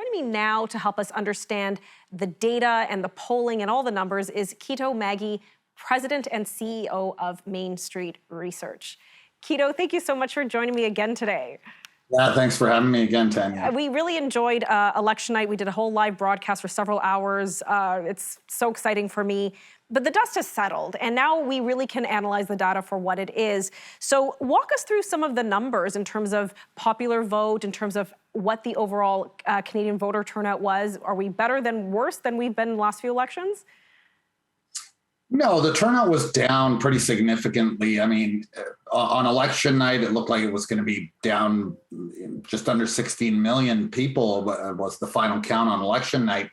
Joining me now to help us understand the data and the polling and all the numbers is Quito Maggi, President and CEO of Main Street Research. Quito, thank you so much for joining me again today. Yeah, thanks for having me again, Tanya. We really enjoyed election night. We did a whole live broadcast for several hours. It's so exciting for me. But the dust has settled, and now we really can analyze the data for what it is. So walk us through some of the numbers in terms of popular vote, in terms of what the overall Canadian voter turnout was. Are we better than worse than we've been in the last few elections? No, the turnout was down pretty significantly. I mean, on election night, it looked like it was going to be down just under 16 million people was the final count on election night,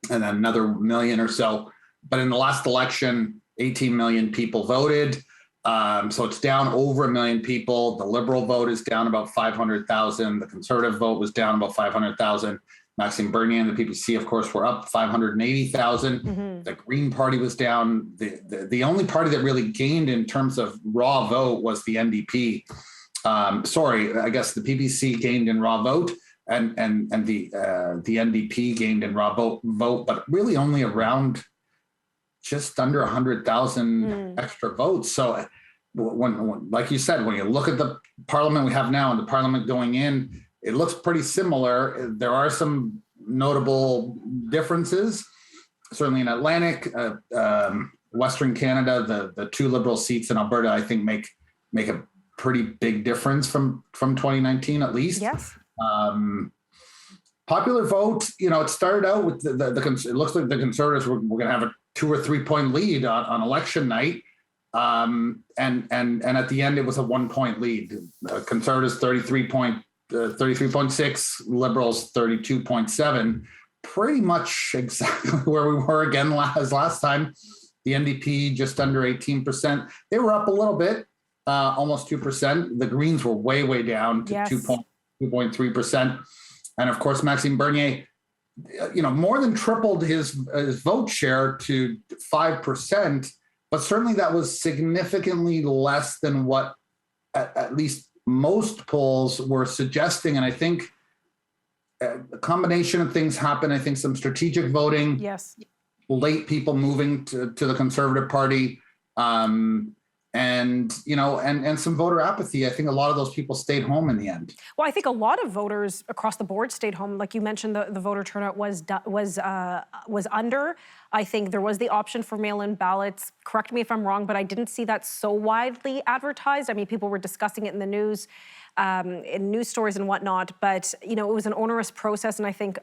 and then another million or so. But in the last election, 18 million people voted. So it's down over 1 million people. The Liberal vote is down about 500,000. The Conservative vote was down about 500,000. Maxime Bernier and the PPC, of course, were up 580,000. Mm-hmm. The Green Party was down. The only party that really gained in terms of raw vote was the NDP. I guess the PPC gained in raw vote, and the NDP gained in raw vote, but really only around just under 100,000 extra votes. So when, like you said, when you look at the parliament we have now and the parliament going in, it looks pretty similar. There are some notable differences. Certainly in Atlantic, Western Canada, the two Liberal seats in Alberta, I think make a pretty big difference from 2019 at least. Yes. Popular vote, it started out with it looks like the Conservatives were going to have a 2 or 3 point lead on election night. And at the end, it was a 1 point lead. Conservatives 33.6, Liberals 32.7, pretty much exactly where we were again last time. The NDP just under 18%. They were up a little bit, almost 2%. The Greens were way down to 2.3%. And of course, Maxime Bernier, more than tripled his vote share to 5%, but certainly that was significantly less than what at least most polls were suggesting. And I think a combination of things happened. I think some strategic voting, late people moving to the Conservative Party, and some voter apathy. I think a lot of those people stayed home in the end. Well, I think a lot of voters across the board stayed home. Like you mentioned, the voter turnout was under. I think there was the option for mail-in ballots. Correct me if I'm wrong, but I didn't see that so widely advertised. I mean, people were discussing it in the news, in news stories and whatnot. But it was an onerous process, and I think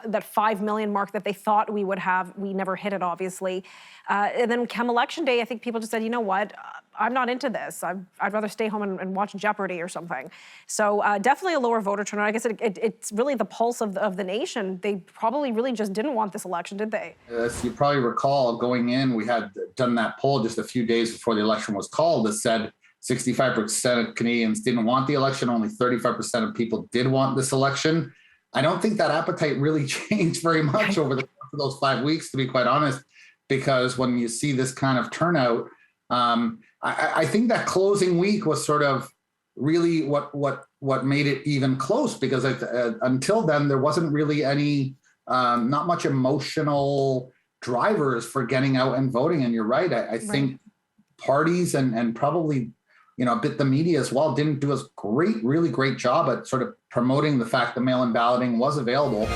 that 5 million mark that they thought we would have, we never hit it, obviously. And then come election day, I think people just said, you know what, I'm not into this. I'd rather stay home and watch Jeopardy or something. So definitely a lower voter turnout. I guess it's really the pulse of the nation. They probably really just didn't want this election, did they? As you probably recall, going in, we had done that poll just a few days before the election was called that said 65% of Canadians didn't want the election. Only 35% of people did want this election. I don't think that appetite really changed very much over the course of those 5 weeks, to be quite honest, because when you see this kind of turnout, I think that closing week was sort of really what made it even close, because until then, there wasn't really any, not much emotional drivers for getting out and voting. And you're right. I think parties and probably a bit the media as well didn't do a really great job at sort of promoting the fact that mail-in balloting was available.